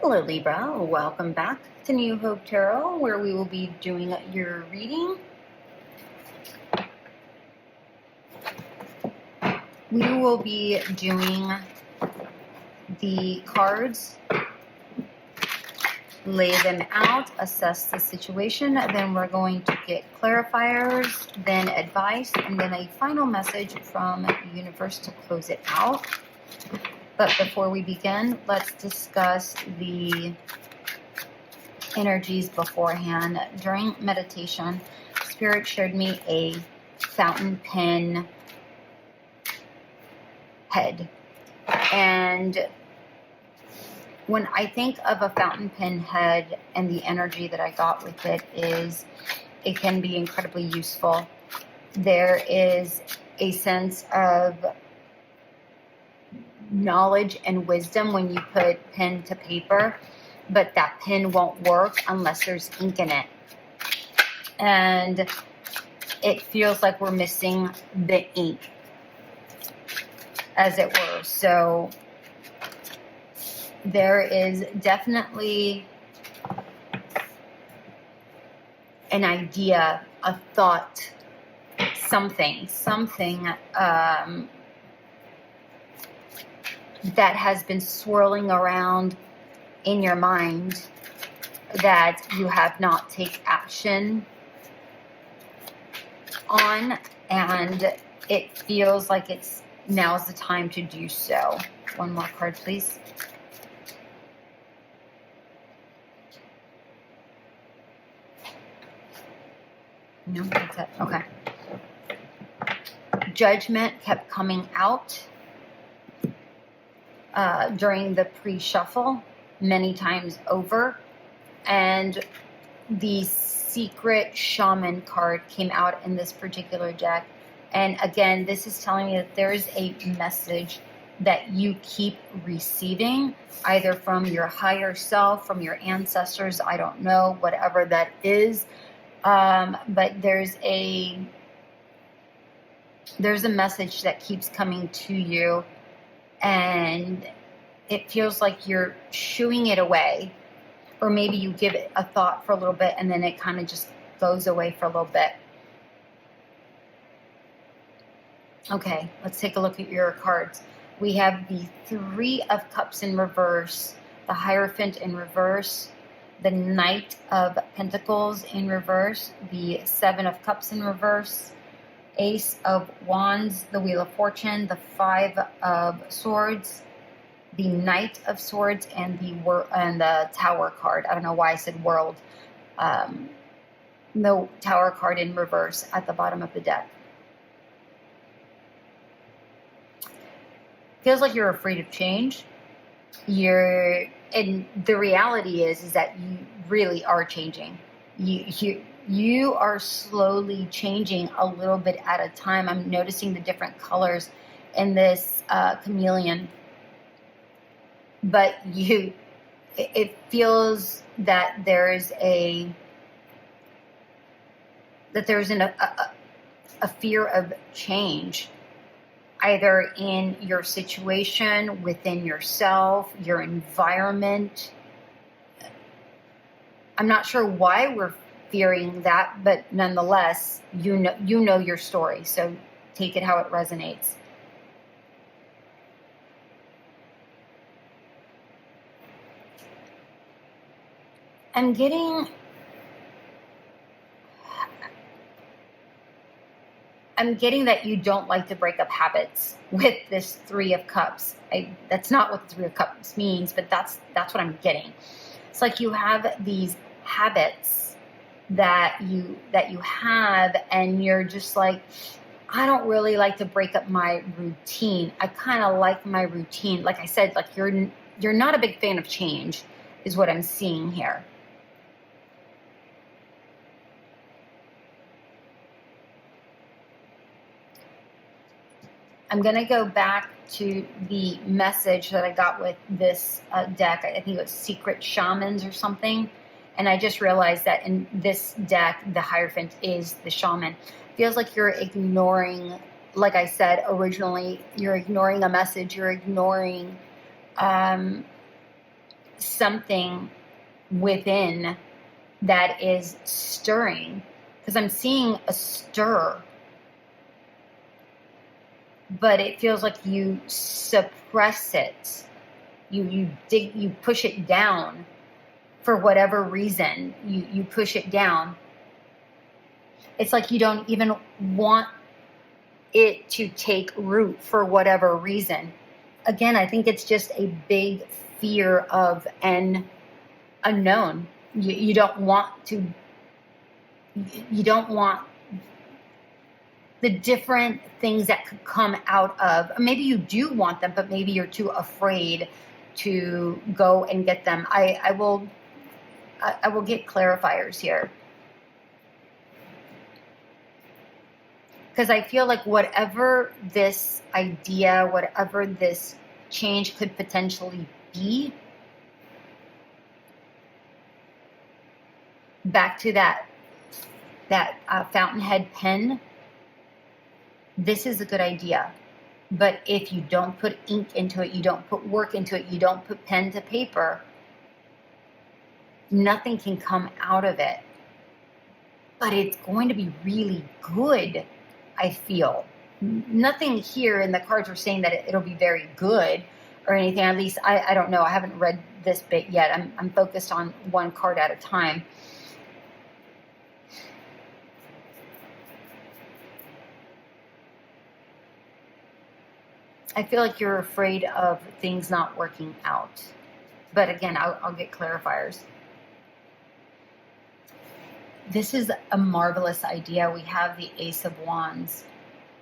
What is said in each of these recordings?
Hello, Libra. Welcome back to New Hope Tarot, where we will be doing your reading. We will be doing the cards, lay them out, assess the situation. Then we're going to get clarifiers, then advice, and then a final message from the universe to close it out. But before we begin, let's discuss the energies beforehand. During meditation, Spirit showed me a fountain pen head. And when I think of a fountain pen head and the energy that I got with it is it can be incredibly useful. There is a sense of knowledge and wisdom when you put pen to paper, but that pen won't work unless there's ink in it. And it feels like we're missing the ink, as it were. So there is definitely an idea, a thought, something that has been swirling around in your mind that you have not taken action on, and it feels like now's the time to do so. One more card, please. No, that's it. Okay. Judgment kept coming out during the pre-shuffle many times over, and the secret shaman card came out in this particular deck. And again, this is telling me that there is a message that you keep receiving, either from your higher self, from your ancestors, I don't know, whatever that is. But there's a message that keeps coming to you, and it feels like you're shooing it away, or maybe you give it a thought for a little bit and then it kind of just goes away for a little bit. Okay, let's take a look at your cards. We have the Three of Cups in reverse, the Hierophant in reverse, the Knight of Pentacles in reverse, the Seven of Cups in reverse, Ace of Wands, the Wheel of Fortune, the Five of Swords, the Knight of Swords, and the Tower card. I don't know why I said World. The Tower card in reverse at the bottom of the deck. Feels like you're afraid of change. And the reality is that you really are changing. You are slowly changing a little bit at a time. I'm noticing the different colors in this chameleon. But it feels that there's a fear of change, either in your situation, within yourself, your environment. I'm not sure why we're fearing that, but nonetheless, you know your story, so take it how it resonates. I'm getting that you don't like to break up habits with this Three of Cups. That's not what the Three of Cups means, but that's what I'm getting. It's like you have these habits that you have, and you're just like, I don't really like to break up my routine. I kind of like my routine. Like I said, like you're not a big fan of change, is what I'm seeing here. I'm going to go back to the message that I got with this deck. I think it was Secret Shamans or something. And I just realized that in this deck, the Hierophant is the shaman. Feels like you're ignoring, like I said originally, you're ignoring a message. You're ignoring something within that is stirring, because I'm seeing a stir, but it feels like you suppress it. You push it down for whatever reason. You push it down. It's like you don't even want it to take root for whatever reason. Again, I think it's just a big fear of an unknown. You don't want the different things that could come out of. Maybe you do want them, but maybe you're too afraid to go and get them. I will get clarifiers here, because I feel like whatever this idea, whatever this change could potentially be, back to that fountainhead pen, this is a good idea. But if you don't put ink into it, you don't put work into it, you don't put pen to paper, nothing can come out of it. But it's going to be really good, I feel. Nothing here in the cards are saying that it'll be very good or anything. At least I don't know. I haven't read this bit yet. I'm focused on one card at a time. I feel like you're afraid of things not working out. But again, I'll get clarifiers. This is a marvelous idea. We have the Ace of Wands.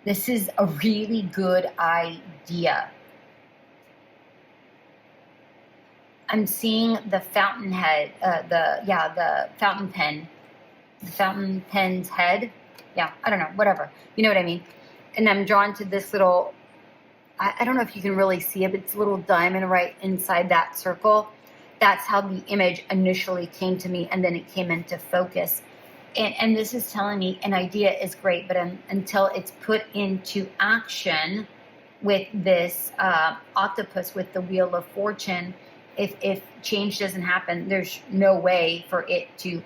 This is a really good idea. I'm seeing the fountainhead, the fountain pen. The fountain pen's head. Yeah, I don't know, whatever. You know what I mean? And I'm drawn to this little, I don't know if you can really see it, but it's a little diamond right inside that circle. That's how the image initially came to me, and then it came into focus. And this is telling me an idea is great, but until it's put into action with this octopus with the Wheel of Fortune, if change doesn't happen, there's no way for it to,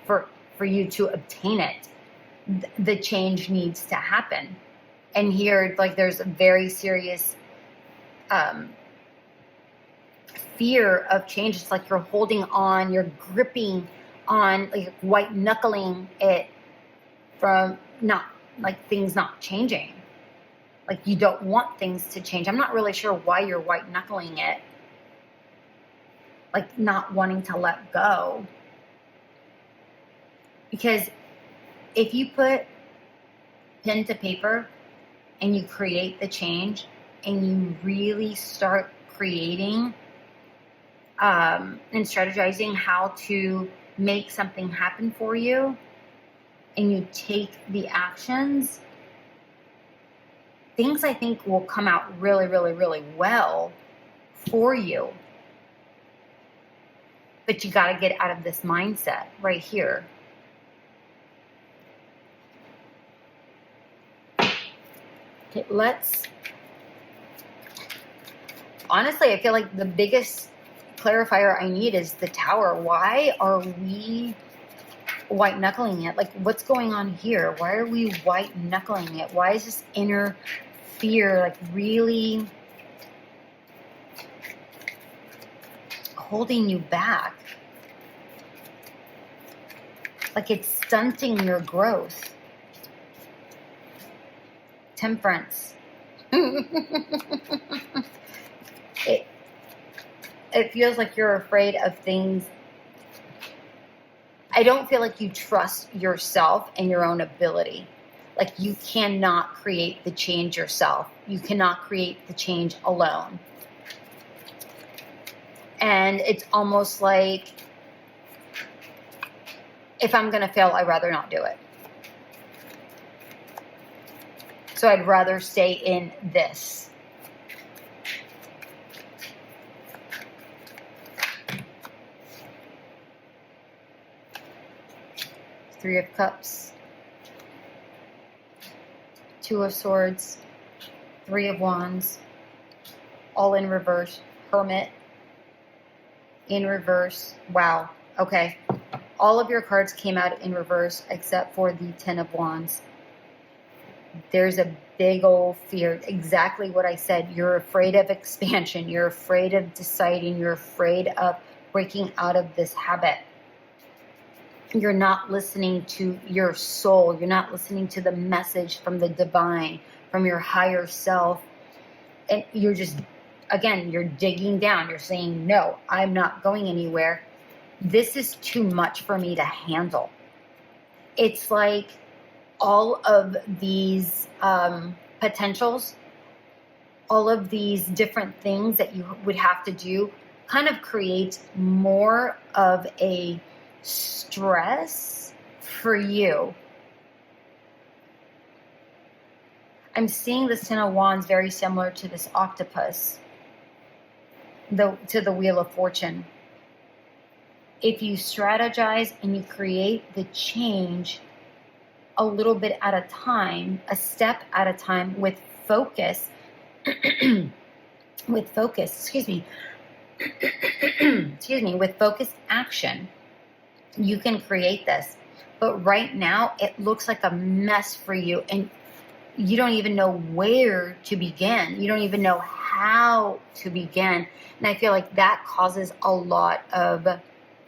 for you to obtain it. The change needs to happen. And here, like, there's a very serious fear of change. It's like you're holding on, you're gripping on, like white knuckling it from things not changing. Like you don't want things to change. I'm not really sure why you're white knuckling it. Like not wanting to let go. Because if you put pen to paper and you create the change and you really start creating and strategizing how to make something happen for you, and you take the actions, things I think will come out really, really, really well for you. But you got to get out of this mindset right here. Okay, honestly, I feel like the biggest clarifier I need is the Tower. Why are we white knuckling it? Like, what's going on here? Why are we white knuckling it? Why is this inner fear like really holding you back? Like it's stunting your growth. Temperance. It feels like you're afraid of things. I don't feel like you trust yourself and your own ability. Like you cannot create the change yourself. You cannot create the change alone. And it's almost like, if I'm going to fail, I'd rather not do it. So I'd rather stay in this. Three of Cups, Two of Swords, Three of Wands, all in reverse, Hermit, in reverse. Wow. Okay. All of your cards came out in reverse except for the Ten of Wands. There's a big old fear. Exactly what I said. You're afraid of expansion. You're afraid of deciding. You're afraid of breaking out of this habit. You're not listening to your soul. You're not listening to the message from the divine, from your higher self. And you're just, again, you're digging down. You're saying, no, I'm not going anywhere. This is too much for me to handle. It's like all of these potentials, all of these different things that you would have to do kind of create more of a stress for you. I'm seeing this Ten of Wands very similar to this octopus, to the Wheel of Fortune. If you strategize and you create the change a little bit at a time, a step at a time with focus, with focused action, you can create this. But right now, it looks like a mess for you, and you don't even know where to begin. You don't even know how to begin. And I feel like that causes a lot of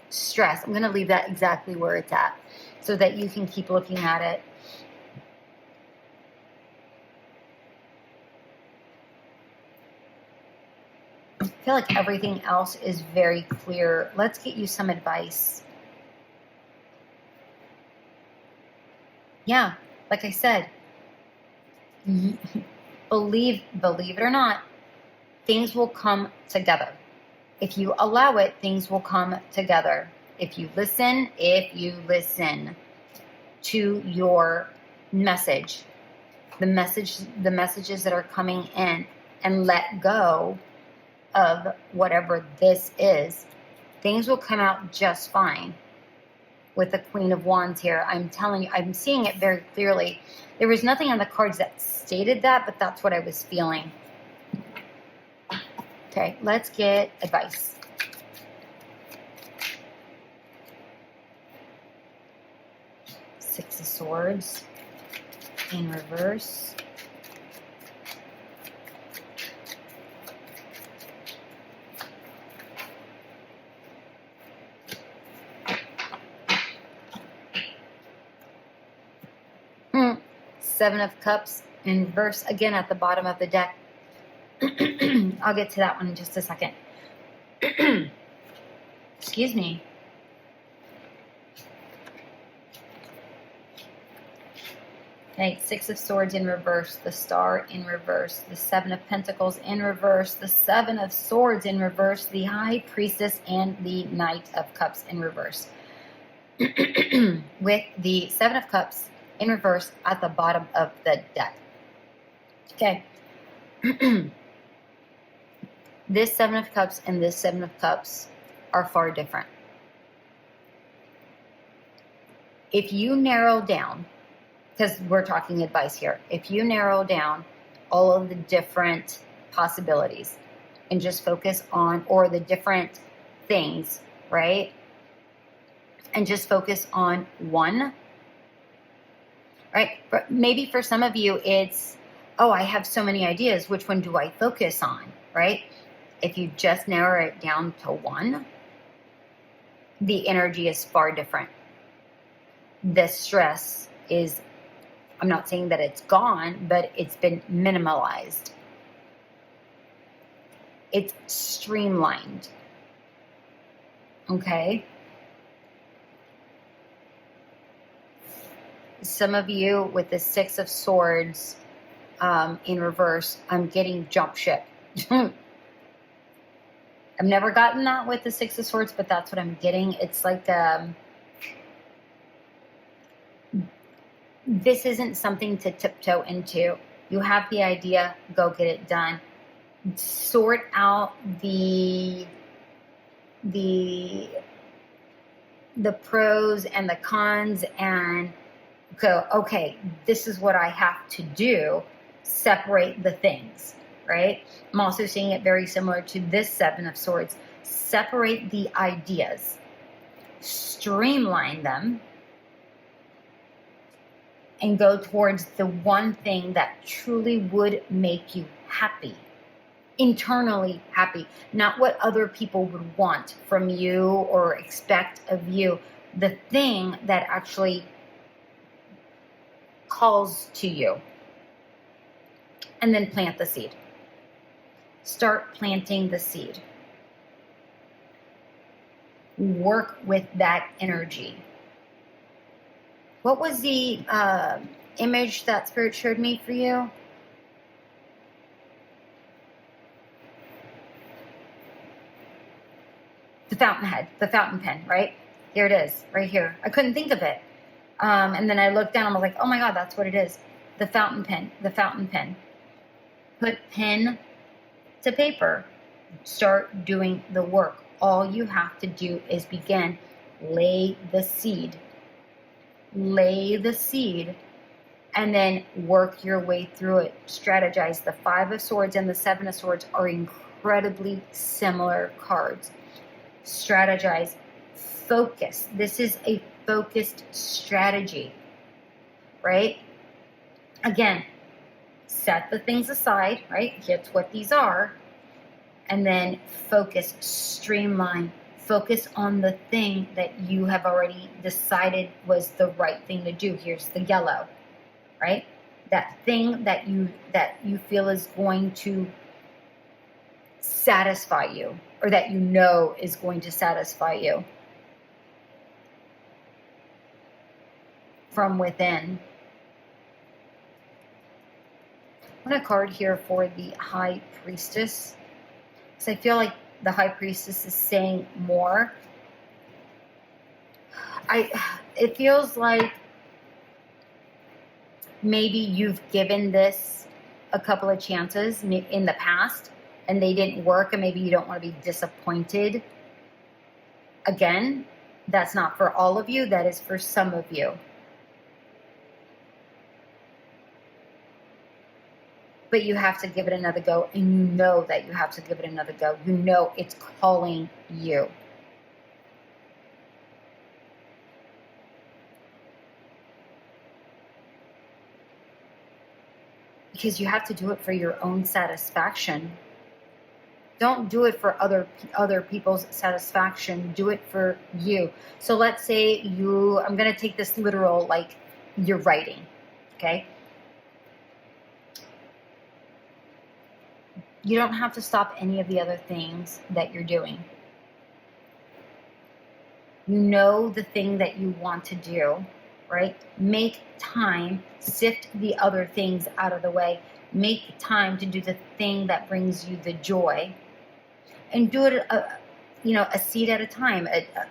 stress. I'm going to leave that exactly where it's at so that you can keep looking at it. I feel like everything else is very clear. Let's get you some advice. Yeah, like I said, believe it or not, things will come together. If you allow it, things will come together. If you listen to your message, the messages that are coming in, and let go of whatever this is, things will come out just fine. With the Queen of Wands here, I'm telling you, I'm seeing it very clearly. There was nothing on the cards that stated that, but that's what I was feeling. Okay, let's get advice. Six of Swords in reverse. Seven of Cups in reverse, again at the bottom of the deck. I'll get to that one in just a second. Excuse me. Okay, Six of Swords in reverse, the Star in reverse, the Seven of Pentacles in reverse, the Seven of Swords in reverse, the High Priestess, and the Knight of Cups in reverse. With the Seven of Cups in reverse at the bottom of the deck. Okay. This Seven of Cups and this Seven of Cups are far different. If you narrow down, because we're talking advice here, if you narrow down all of the different possibilities and just focus on, or the different things, right? And just focus on one, right? But maybe for some of you, it's, oh, I have so many ideas. Which one do I focus on, right? If you just narrow it down to one, the energy is far different. The stress is, I'm not saying that it's gone, but it's been minimalized. It's streamlined. Okay? Some of you with the Six of Swords in reverse, I'm getting jump ship. I've never gotten that with the Six of Swords, but that's what I'm getting. It's like this isn't something to tiptoe into. You have the idea, go get it done. Sort out the pros and the cons, and go, okay, this is what I have to do. Separate the things, right? I'm also seeing it very similar to this Seven of Swords. separate the ideas, streamline them, and go towards the one thing that truly would make you happy, internally happy, not what other people would want from you or expect of you, the thing that actually calls to you. And then plant the seed. Start planting the seed. Work with that energy. What was the image that Spirit showed me for you? The fountainhead, the fountain pen, right? Here it is, right here. I couldn't think of it. And then I looked down and I was like, oh my God, that's what it is. The fountain pen, the fountain pen. Put pen to paper. Start doing the work. All you have to do is begin. Lay the seed. Lay the seed. And then work your way through it. Strategize. The 5 of Swords and the 7 of Swords are incredibly similar cards. Strategize. Focus. This is a focused strategy, right? Again, set the things aside, right? Here's what these are. And then focus, streamline, focus on the thing that you have already decided was the right thing to do. Here's the yellow, right? That thing that you feel is going to satisfy you, or that you know is going to satisfy you from within. I want a card here for the High Priestess, because I feel like the High Priestess is saying more. It feels like maybe you've given this a couple of chances in the past and they didn't work, and maybe you don't want to be disappointed again. That's not for all of you. That is for some of you. But you have to give it another go, and you know that you have to give it another go. You know it's calling you. Because you have to do it for your own satisfaction. Don't do it for other people's satisfaction. Do it for you. So let's say I'm going to take this literal, like you're writing, okay? You don't have to stop any of the other things that you're doing. You know the thing that you want to do, right? Make time, sift the other things out of the way. Make time to do the thing that brings you the joy. And do it, a seed at a time,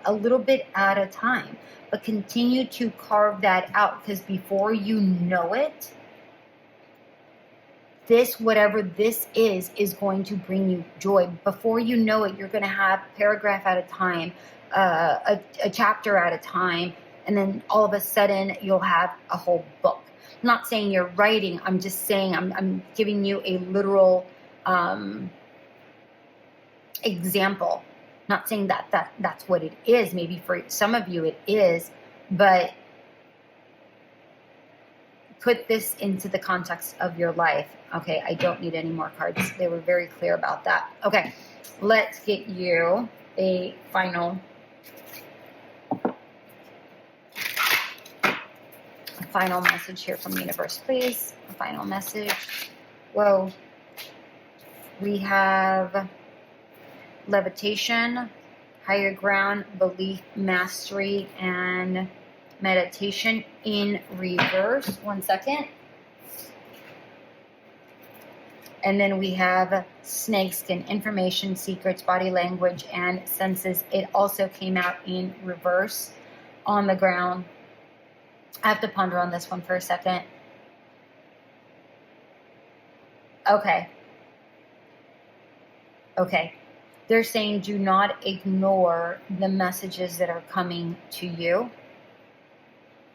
a little bit at a time. But continue to carve that out, because before you know it, whatever this is going to bring you joy. Before you know it, you're going to have a paragraph at a time, a chapter at a time, and then all of a sudden you'll have a whole book. I'm not saying you're writing. I'm just saying I'm giving you a literal example. Not saying that's what it is. Maybe for some of you it is, but put this into the context of your life. Okay, I don't need any more cards. They were very clear about that. Okay, let's get you a final message here from the universe, please. A final message. Whoa. We have levitation, higher ground, belief, mastery, and meditation in reverse. 1 second. And then we have snakeskin, information, secrets, body language, and senses. It also came out in reverse on the ground. I have to ponder on this one for a second. Okay. They're saying do not ignore the messages that are coming to you.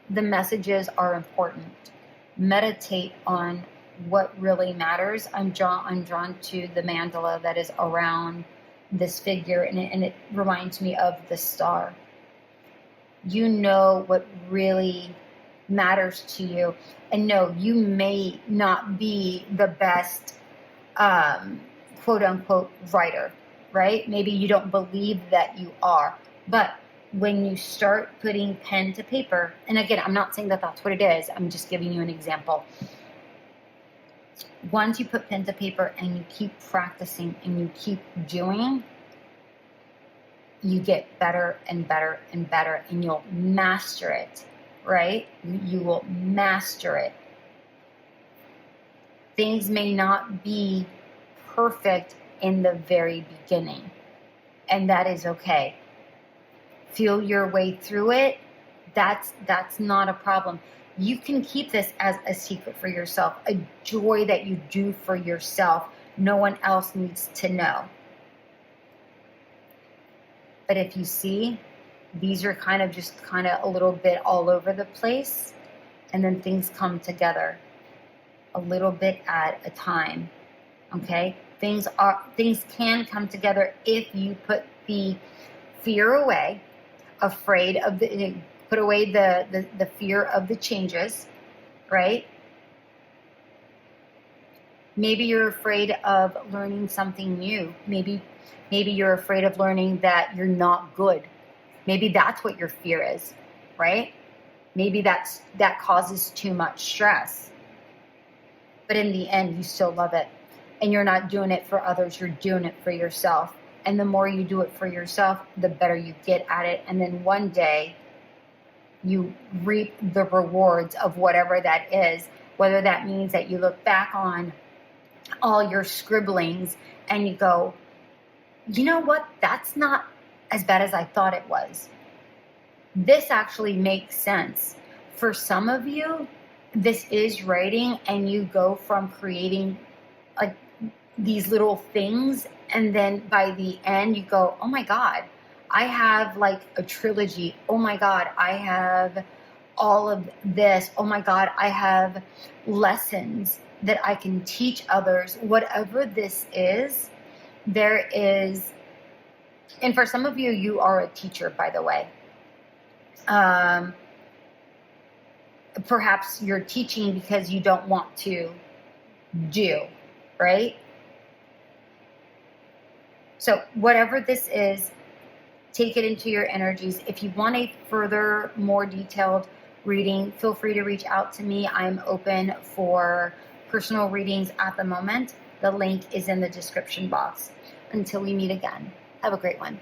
The messages are important. Meditate on what really matters. I'm drawn to the mandala that is around this figure, and it reminds me of the star. You know what really matters to you. And no, you may not be the best, quote unquote, writer, right? Maybe you don't believe that you are. But when you start putting pen to paper, and again, I'm not saying that that's what it is, I'm just giving you an example. Once you put pen to paper and you keep practicing and you keep doing, you get better and better and better, and you'll master it, right? You will master it. Things may not be perfect in the very beginning, and that is okay. Feel your way through it. That's not a problem. You can keep this as a secret for yourself, a joy that you do for yourself. No one else needs to know. But if you see, these are kind of a little bit all over the place, and then things come together a little bit at a time. Okay? Things can come together if you put the fear away, put away the fear of the changes, right? Maybe you're afraid of learning something new. Maybe you're afraid of learning that you're not good. Maybe that's what your fear is, right? Maybe that causes too much stress. But in the end, you still love it. And you're not doing it for others, you're doing it for yourself. And the more you do it for yourself, the better you get at it. And then one day, you reap the rewards of whatever that is, whether that means that you look back on all your scribblings and you go, you know what? That's not as bad as I thought it was. This actually makes sense. For some of you, this is writing, and you go from creating like these little things, and then by the end you go, oh my God, I have like a trilogy. Oh my God, I have all of this. Oh my God, I have lessons that I can teach others. Whatever this is, there is, and for some of you, you are a teacher, by the way. Perhaps you're teaching because you don't want to do, right? So whatever this is, take it into your energies. If you want a further, more detailed reading, feel free to reach out to me. I'm open for personal readings at the moment. The link is in the description box. Until we meet again, have a great one.